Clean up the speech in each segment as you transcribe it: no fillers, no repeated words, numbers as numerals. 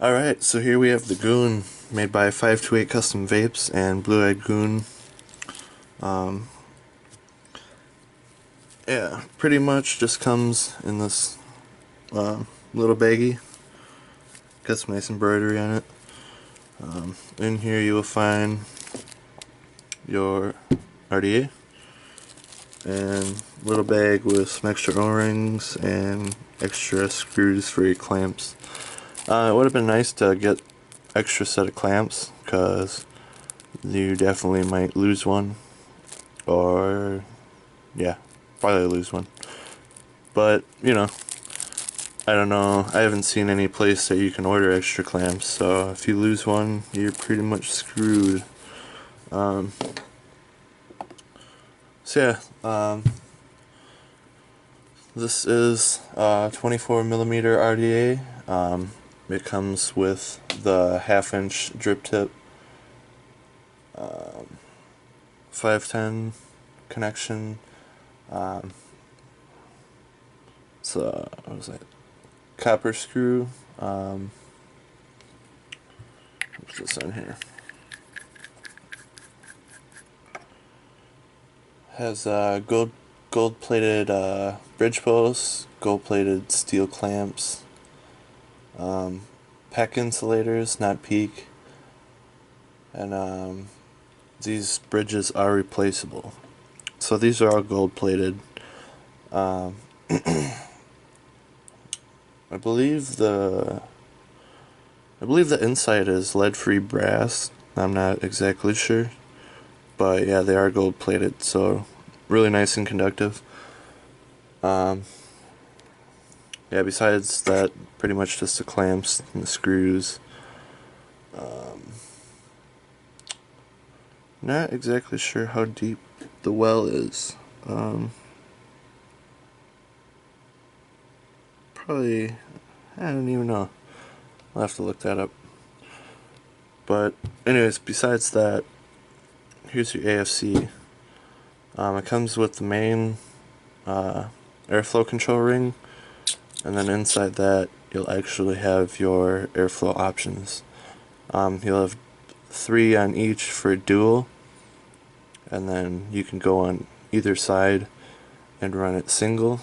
Alright, so here we have the Goon, made by 528 Custom Vapes and Blue Eyed Goon. Yeah, pretty much just comes in this little baggie. Got some nice embroidery on it. In here you will find your RDA and a little bag with some extra O-rings and extra screws for your clamps. It would have been nice to get extra set of clamps because you definitely might lose one, or yeah, probably lose one. But you know, I don't know, I haven't seen any place that you can order extra clamps, so if you lose one you're pretty much screwed. This is 24mm RDA. It comes with the 1/2" drip tip, 510 connection. So what was that? Copper screw. What's this on here? Has gold plated bridge posts, gold plated steel clamps, PEC insulators, not PEEK, and these bridges are replaceable. So these are all gold plated. I believe the inside is lead-free brass. I'm not exactly sure, but yeah, they are gold plated, so really nice and conductive. Yeah, besides that, pretty much just the clamps and the screws. Not exactly sure how deep the well is. Probably, I don't even know. I'll have to look that up. But anyways, besides that, here's your AFC. It comes with the main airflow control ring, and then inside that you'll actually have your airflow options. You'll have 3 on each for dual, and then you can go on either side and run it single,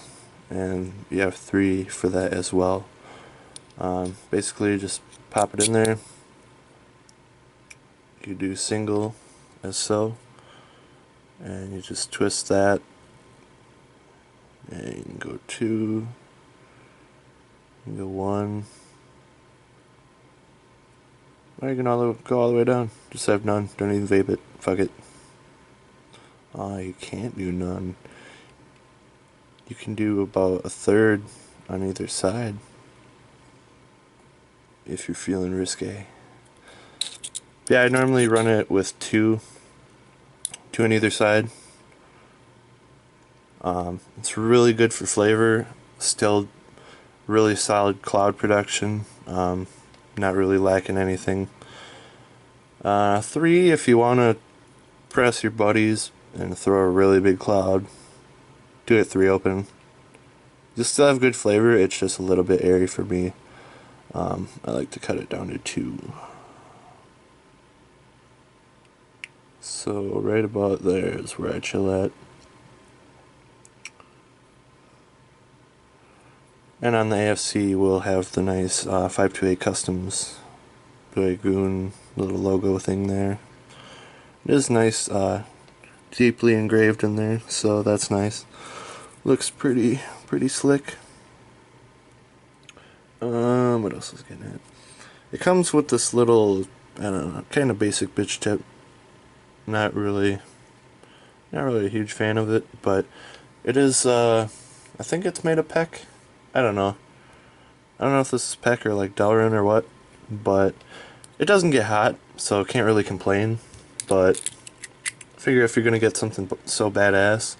and you have 3 for that as well. Basically just pop it in there. You do single as so, and you just twist that, and you can go 2, you can go 1, or you can go all the way down. Just have none, don't even vape it, fuck it. Oh, you can't do none. You can do about 1/3 on either side if you're feeling risque. Yeah, I normally run it with 2 on either side. It's really good for flavor, still really solid cloud production, not really lacking anything. 3 if you want to press your buddies and throw a really big cloud, do it 3 open. You still have good flavor, it's just a little bit airy for me. I like to cut it down to 2. So right about there is where I chill at. And on the AFC we'll have the nice 528 Customs Blue Eyed Goon little logo thing there. It is nice, deeply engraved in there, so that's nice. Looks pretty slick. What else is getting it? It comes with this little, I don't know, kind of basic bitch tip. Not really a huge fan of it, but it is, I think it's made of PEC. I don't know if this is PEC or like Delrin or what, but it doesn't get hot, so can't really complain. But I figure if you're gonna get something so badass,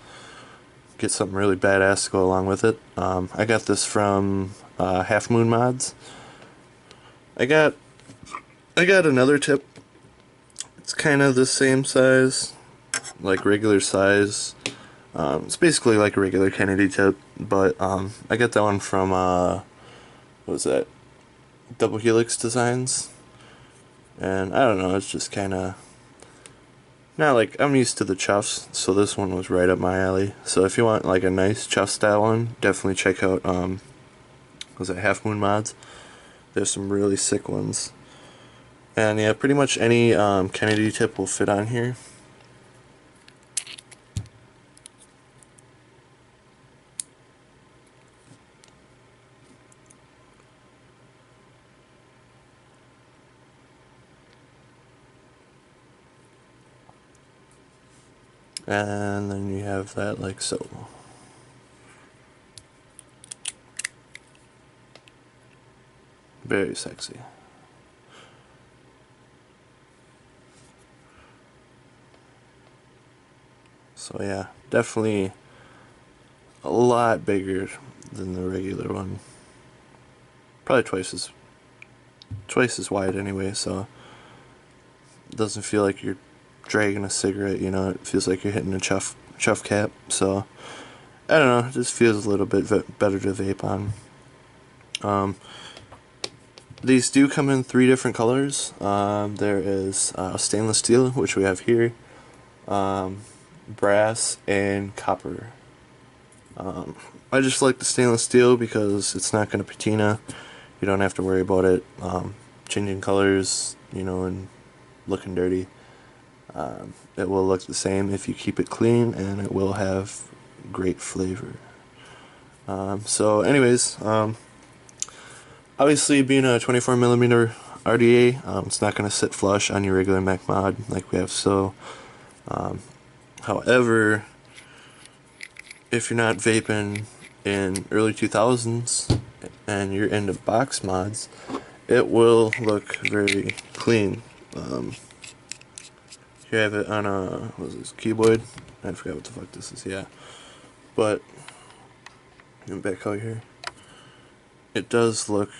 get something really badass to go along with it. I got this from Half Moon Mods. I got another tip. It's kind of the same size, like regular size. It's basically like a regular Kennedy tip, but I got that one from what was that? double helix designs, and I don't know, it's just kind of not like, I'm used to the chuffs, so this one was right up my alley. So if you want like a nice chuff style one, definitely check out was it Half Moon Mods? There's some really sick ones. And yeah, pretty much any Kennedy tip will fit on here. And then you have that like so. Very sexy. So yeah, definitely a lot bigger than the regular one. Probably twice as wide anyway, so it doesn't feel like you're dragging a cigarette, you know, it feels like you're hitting a chuff cap, so I don't know, it just feels a little bit better to vape on. These do come in 3 different colors. There is stainless steel, which we have here, brass, and copper. I just like the stainless steel because it's not going to patina. You don't have to worry about it changing colors, you know, and looking dirty. It will look the same if you keep it clean, and it will have great flavor. So anyways, obviously being a 24mm RDA, it's not going to sit flush on your regular Mac mod like we have so. However, if you're not vaping in early 2000s and you're into box mods, it will look very clean. You have it on a, what is this, keyboard? I forgot what the fuck this is, yeah. But, back out here, it does look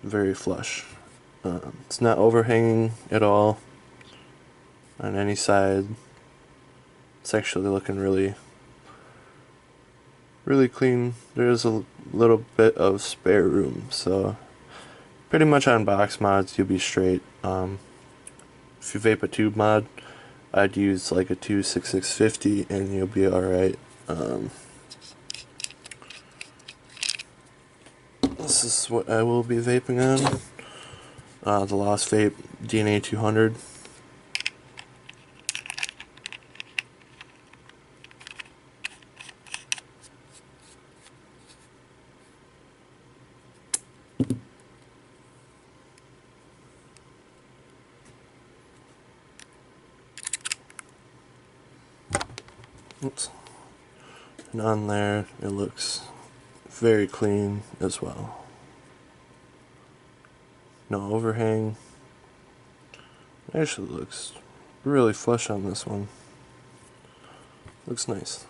very flush. It's not overhanging at all on any side. It's actually looking really clean. There's a little bit of spare room, so pretty much on box mods you'll be straight. If you vape a tube mod, I'd use like a 26650 and you'll be alright. This is what I will be vaping on. The Lost Vape DNA 200. Oops. And on there it looks very clean as well. No overhang. It actually looks really flush on this one. Looks nice.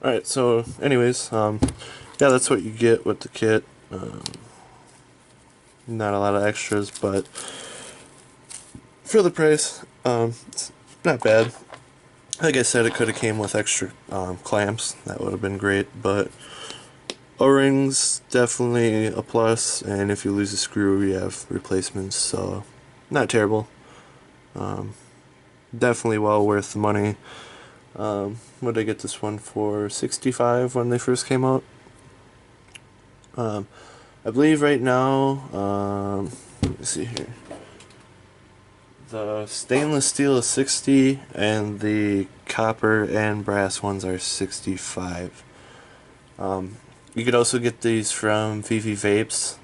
Alright, so anyways, yeah, that's what you get with the kit. Not a lot of extras, but for the price, it's not bad. Like I said, it could have came with extra clamps. That would have been great, but O-rings definitely a plus, and if you lose a screw you have replacements, so not terrible. Definitely well worth the money. What did I get this one for? $65 when they first came out. I believe right now, let me see here. The stainless steel is $60 and the copper and brass ones are $65. You could also get these from VV Vapes.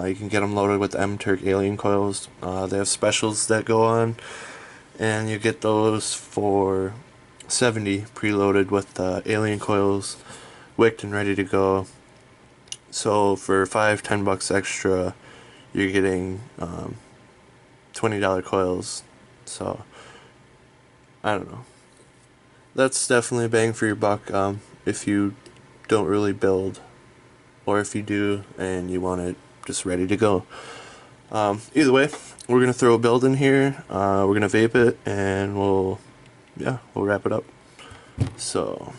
You can get them loaded with M-Turk alien coils. They have specials that go on, and you get those for $70 preloaded with the alien coils wicked and ready to go. So for $5-10 extra, you're getting $20 coils. So I don't know. That's definitely a bang for your buck if you don't really build, or if you do and you want it just ready to go. Either way, we're gonna throw a build in here. We're gonna vape it, and we'll wrap it up. So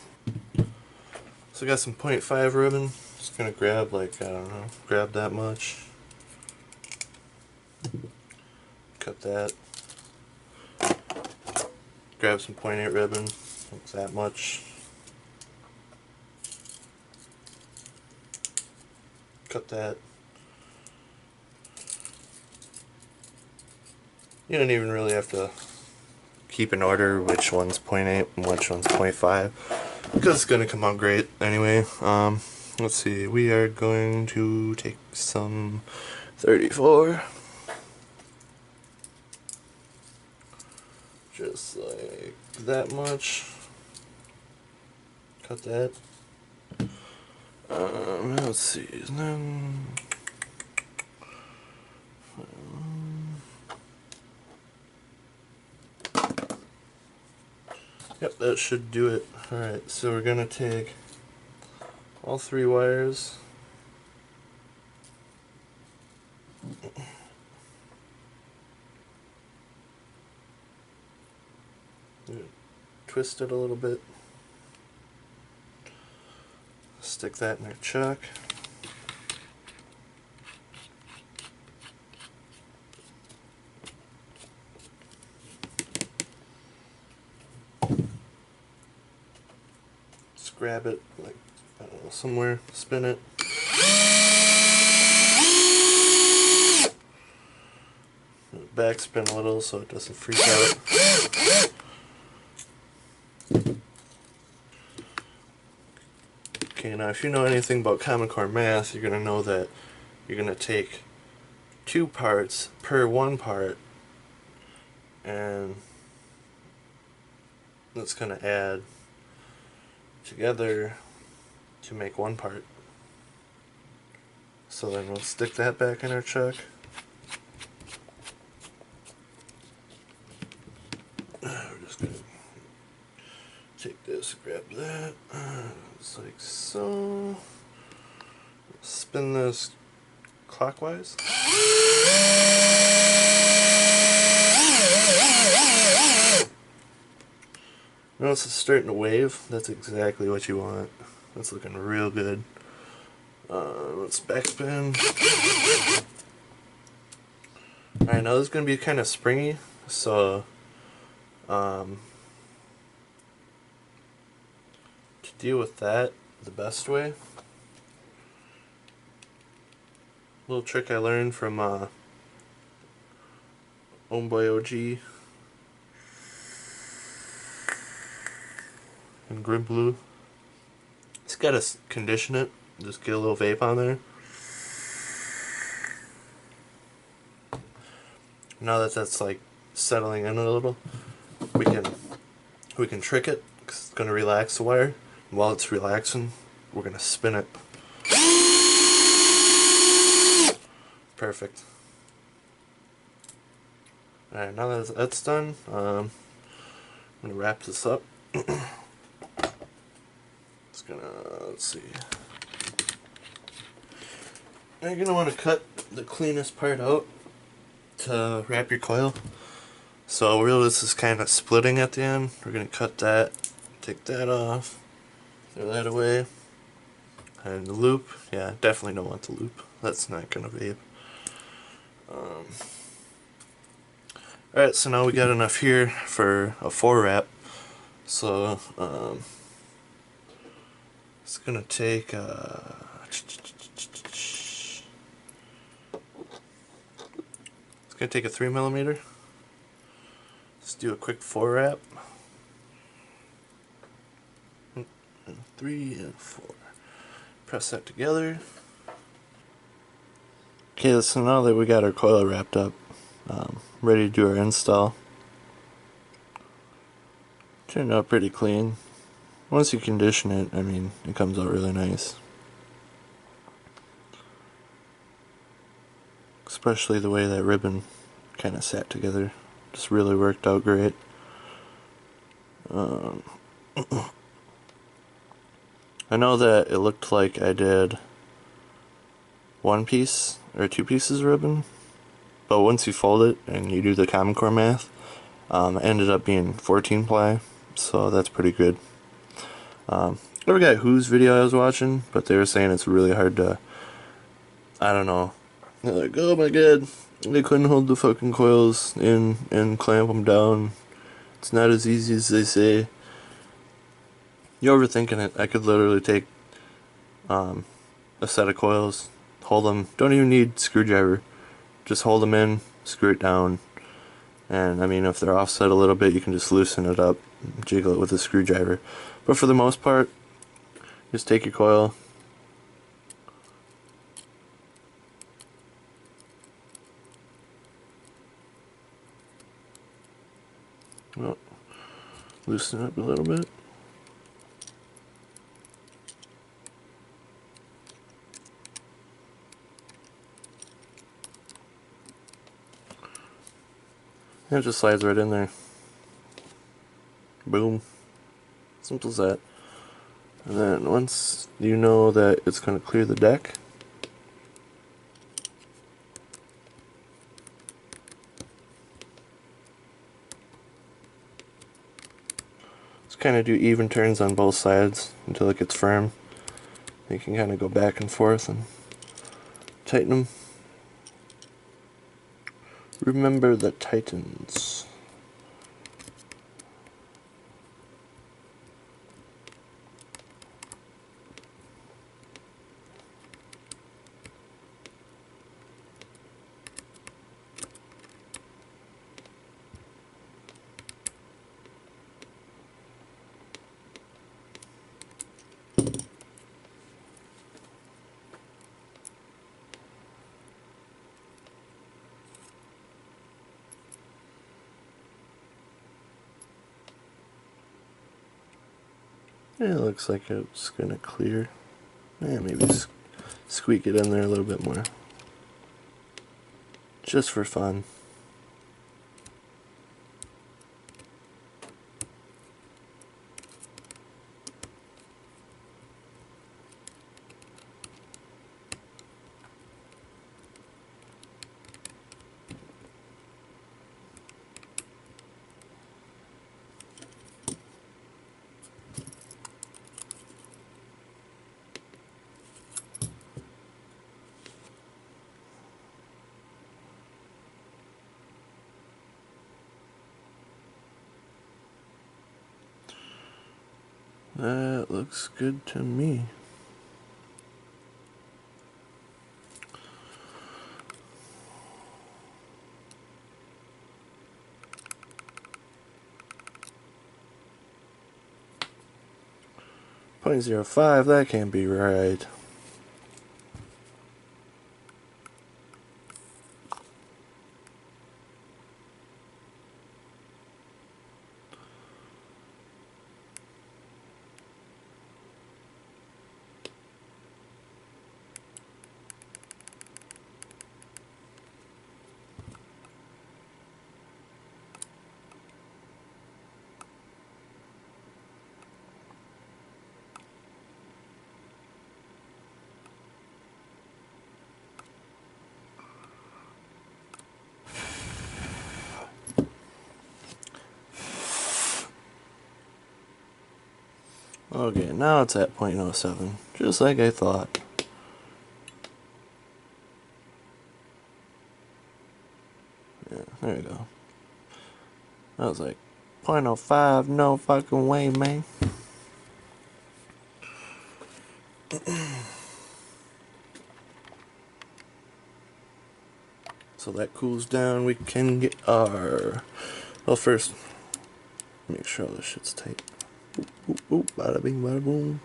I got some 0.5 ribbon. Just gonna grab like, I don't know, grab that much. cut that. Grab some .8 ribbon, like that much. Cut that. You don't even really have to keep in order which one's .8 and which one's .5 because it's gonna come out great anyway. Let's see, we are going to take some 34, just like that much. Cut that. Let's see, and then yep, that should do it. Alright, so we're gonna take all 3 wires. Twist it a little bit. Stick that in our chuck. Just grab it, like, I don't know, somewhere, spin it. Backspin a little so it doesn't freak out. Okay, now if you know anything about Common Core math, you're going to know that you're going to take 2 parts per 1 part, and that's going to add together to make 1 part. So then we'll stick that back in our chuck. We're just going to take this, grab that, just like so. Spin this clockwise. Notice it's starting to wave. That's exactly what you want. That's looking real good. Let's backspin. Alright, now this is going to be kind of springy, so to deal with that the best way, little trick I learned from Homeboy OG and Grim Blue. Just gotta condition it. Just get a little vape on there. Now that that's like settling in a little, we can trick it because it's gonna relax the wire. And while it's relaxing, we're gonna spin it. Perfect. Alright, now that that's done, I'm gonna wrap this up. Just gonna, let's see. Now you're gonna want to cut the cleanest part out to wrap your coil. So really this is kind of splitting at the end. We're gonna cut that, take that off, throw that away. And the loop, yeah, definitely don't want the loop. That's not gonna vape. Alright, so now we got enough here for a 4 wrap. So it's gonna take it's gonna take a 3mm. Let's do a quick 4 wrap. 3 and 4. Press that together. Okay, so now that we got our coil wrapped up, ready to do our install. Turned out pretty clean. Once you condition it, I mean, it comes out really nice. Especially the way that ribbon kind of sat together. Just really worked out great. I know that it looked like I did 1 piece or 2 pieces of ribbon, but once you fold it and you do the Common Core math, it ended up being 14 ply, so that's pretty good. I forgot whose video I was watching, but they were saying it's really hard to, I don't know, They're like, oh my god, they couldn't hold the fucking coils in and clamp them down. It's not as easy as they say. You're overthinking it. I could literally take a set of coils, hold them, don't even need screwdriver, just hold them in, screw it down, and I mean if they're offset a little bit you can just loosen it up, jiggle it with a screwdriver. But for the most part, just take your coil, well, loosen it up a little bit. And it just slides right in there. Boom. Simple as that. And then once you know that it's going to clear the deck, just kind of do even turns on both sides until it gets firm. You can kind of go back and forth and tighten them. Remember the Titans. It looks like it's gonna clear. Maybe squeak it in there a little bit more. Just for fun. That looks good to me. .05, that can't be right. Okay, now it's at .07, just like I thought. Yeah, there we go. I was like, .05, no fucking way, man. So that cools down, we can get our... Well, first, make sure all this shit's tight. Oop, oop, oop, bada bing, bada boom.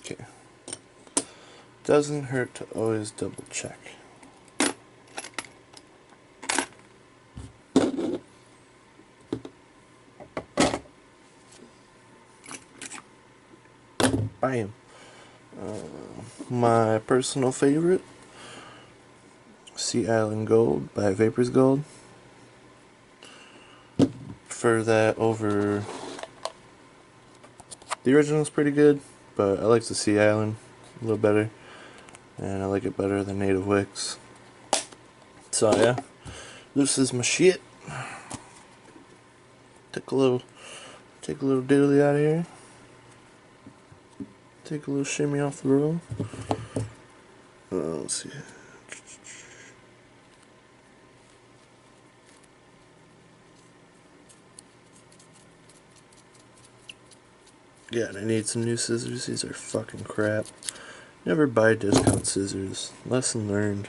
Okay. Doesn't hurt to always double check. Bam. My personal favorite, Sea Island Gold by Vapors Gold. Prefer that over... The original's pretty good, but I like the Sea Island a little better. And I like it better than Native Wicks. So yeah, this is my shit. Take a little diddly out of here. take a little shimmy off the roll. Let's see. Yeah, and I need some new scissors. These are fucking crap. Never buy discount scissors. Lesson learned.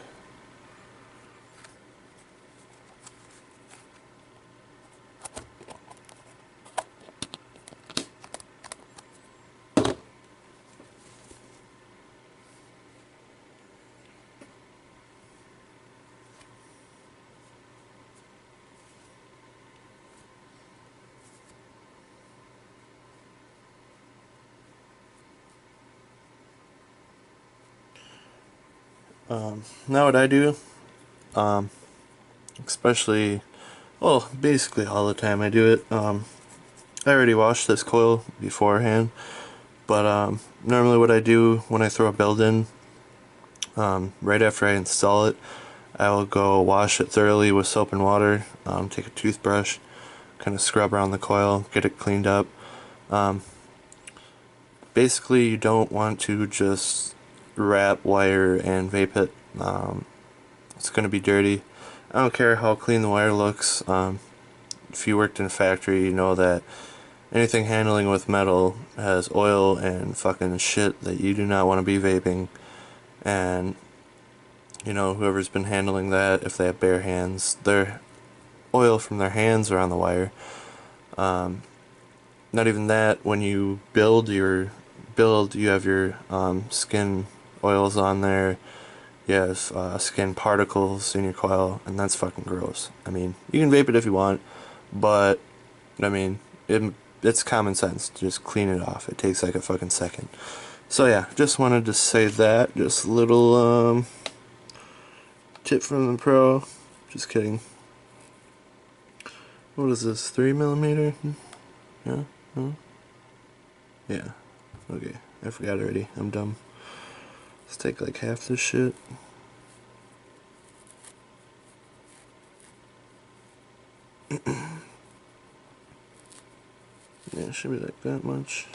Now what I do, especially, well, basically all the time I do it, I already washed this coil beforehand, but normally what I do when I throw a build in, right after I install it, I will go wash it thoroughly with soap and water, take a toothbrush, kind of scrub around the coil, get it cleaned up. Basically you don't want to just wrap wire and vape it. It's going to be dirty. I don't care how clean the wire looks. If you worked in a factory, you know that anything handling with metal has oil and fucking shit that you do not want to be vaping. And you know, whoever's been handling that, if they have bare hands, their oil from their hands are on the wire. Not even that, when you build, you have your skin oils on there. You have skin particles in your coil, and that's fucking gross. I mean, you can vape it if you want, but I mean, it's common sense. Just clean it off. It takes like a fucking second. So yeah, just wanted to say that. Just a little tip from the pro. Just kidding. What is this? 3mm? Yeah. Huh? Yeah. Okay. I forgot already. I'm dumb. Let's take like half this shit. Yeah, it should be like that much.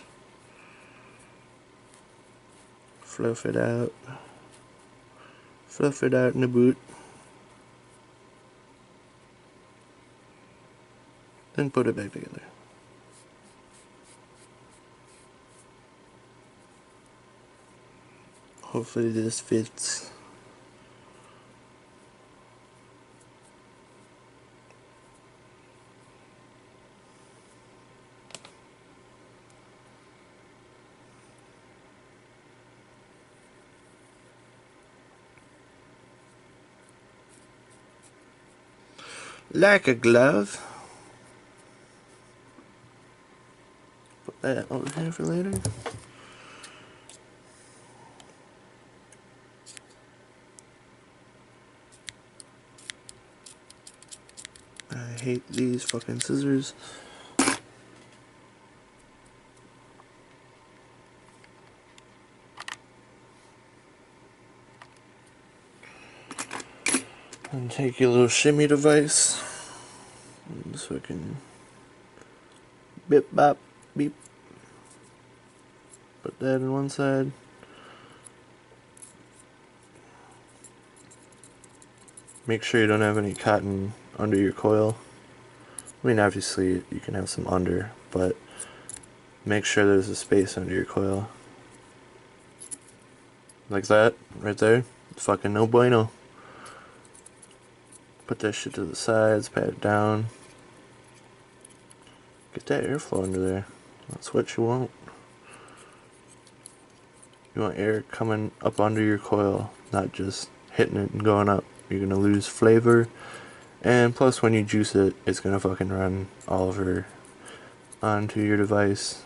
Fluff it out. Fluff it out in the boot. Then put it back together. Hopefully this fits. Like a glove. Put that over here for later. I hate these fucking scissors. And take your little shimmy device. And so I can bip bop beep. Put that on one side. Make sure you don't have any cotton under your coil. I mean, obviously you can have some under, but make sure there's a space under your coil. Like that, right there. Fucking no bueno. Put that shit to the sides, pat it down. Get that airflow under there. That's what you want. You want air coming up under your coil, not just hitting it and going up. You're gonna lose flavor, and plus when you juice it, it's gonna fucking run all over onto your device,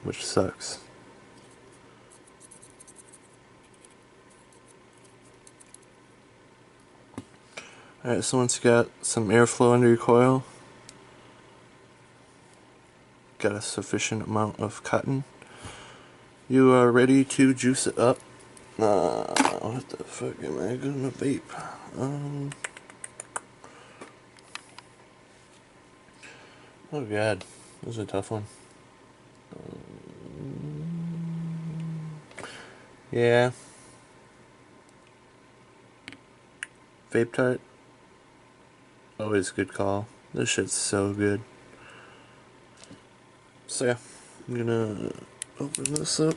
which sucks. Alright, so once you got some airflow under your coil, got a sufficient amount of cotton, you are ready to juice it up. What the fuck am I gonna vape? Oh god, this is a tough one. Yeah. Vape tart. Always a good call. This shit's so good. So yeah, I'm gonna open this up.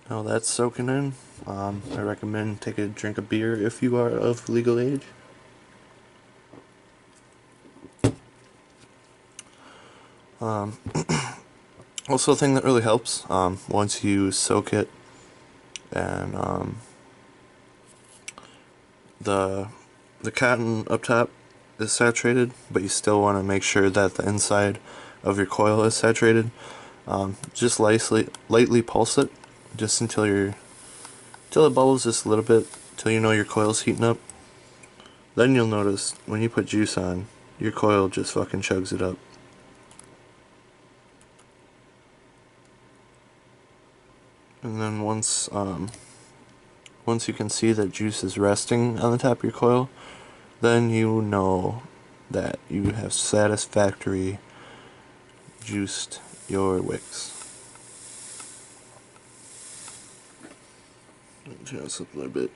Now that's soaking in. I recommend take a drink of beer if you are of legal age. Also, a thing that really helps once you soak it and the cotton up top is saturated, but you still want to make sure that the inside of your coil is saturated. Just lightly pulse it, just until it bubbles just a little bit, till you know your coil's heating up. Then you'll notice when you put juice on, your coil just fucking chugs it up. And then once you can see that juice is resting on the top of your coil, then you know that you have satisfactory juiced your wicks. Turn this up a little bit.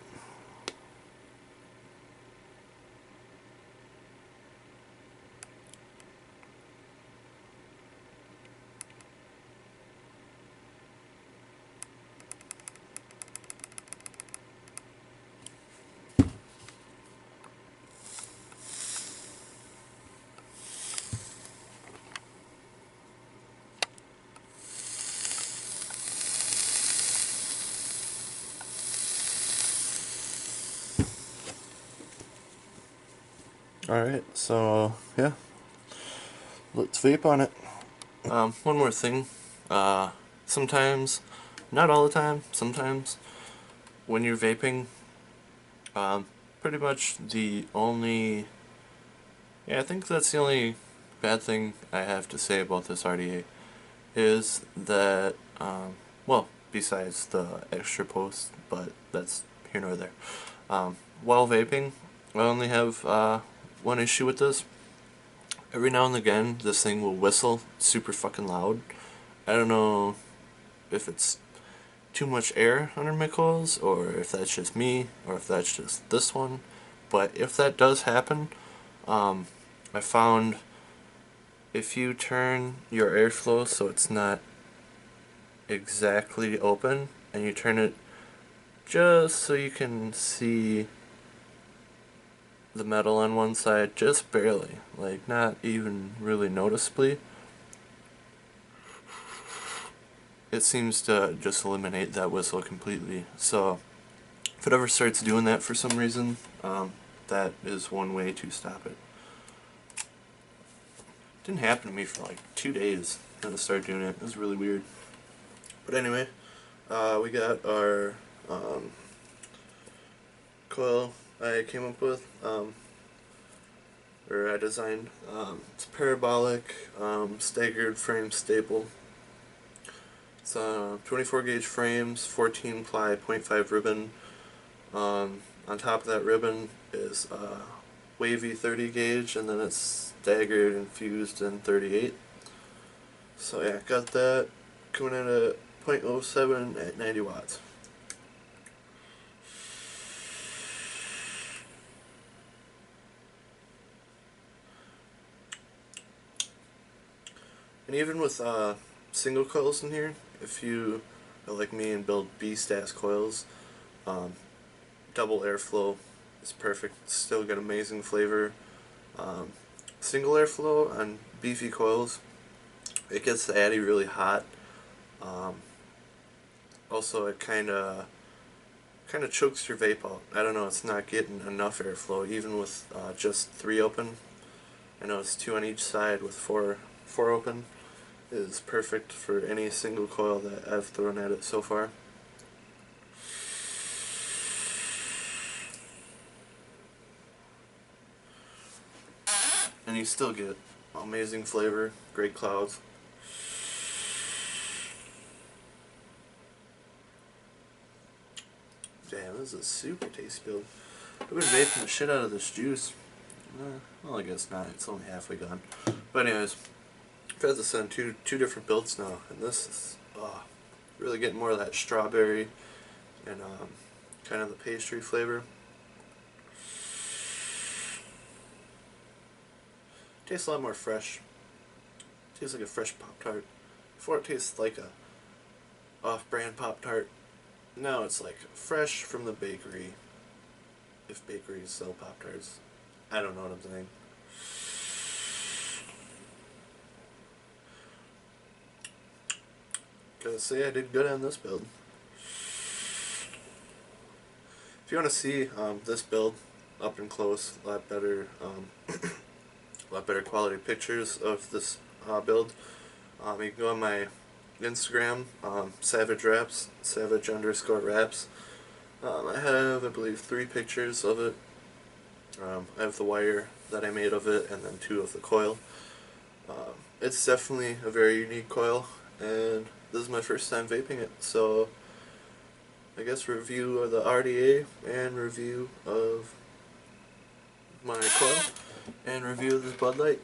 Alright, so yeah, let's vape on it. One more thing. Sometimes, not all the time, sometimes when you're vaping, pretty much the only, I think that's the only bad thing I have to say about this RDA is that, well, besides the extra post, but that's here nor there. While vaping, I only have one issue with this. Every now and again, this thing will whistle super fucking loud. I don't know if it's too much air under my coils, or if that's just me, or if that's just this one. But if that does happen, I found if you turn your airflow so it's not exactly open, and you turn it just so you can see the metal on one side, just barely, like not even really noticeably, it seems to just eliminate that whistle completely. So if it ever starts doing that for some reason, that is one way to stop it. Didn't happen to me for like 2 days. Then it started doing it. It was really weird. But anyway, we got our coil I came up with, or I designed. It's Parabolic Staggered frame staple. It's 24 gauge frames, 14 ply 0.5 ribbon. On top of that ribbon is wavy 30 gauge, and then it's staggered and fused in 38. So yeah, got that coming in at 0.07 at 90 watts. And even with single coils in here, if you are like me and build B-stats coils, double airflow is perfect. Still get amazing flavor. Single airflow on beefy coils, it gets the addy really hot. Also, it kind of chokes your vape out. I don't know, it's not getting enough airflow even with just 3 open. I know it's 2 on each side with four 4 open is perfect for any single coil that I've thrown at it so far. And you still get amazing flavor, great clouds. Damn, this is a super tasty build. I've been vaping the shit out of this juice. Well, I guess not. It's only halfway gone. But anyways, I've had this on two different builds now, and this is really getting more of that strawberry and kind of the pastry flavor. Tastes a lot more fresh. Tastes like a fresh Pop-Tart. Before it tastes like a off-brand Pop-Tart. Now it's like fresh from the bakery. If bakeries sell Pop-Tarts. I don't know what I'm saying. Gotta say I did good on this build. If you want to see this build up and close, a lot better quality pictures of this build, you can go on my Instagram, Savage Raps, Savage_Raps. I have, I believe, 3 pictures of it. I have the wire that I made of it, and then 2 of the coil. It's definitely a very unique coil, and this is my first time vaping it, so I guess review of the RDA, and review of my coil, and review of this Bud Light.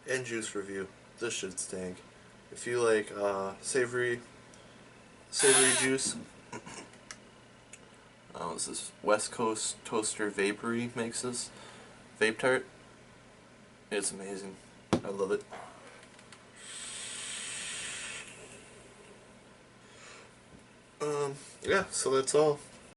And juice review. This should stink. If you like savory juice, this is West Coast Toaster Vapory makes this vape tart. It's amazing. I love it. Yeah, so that's all.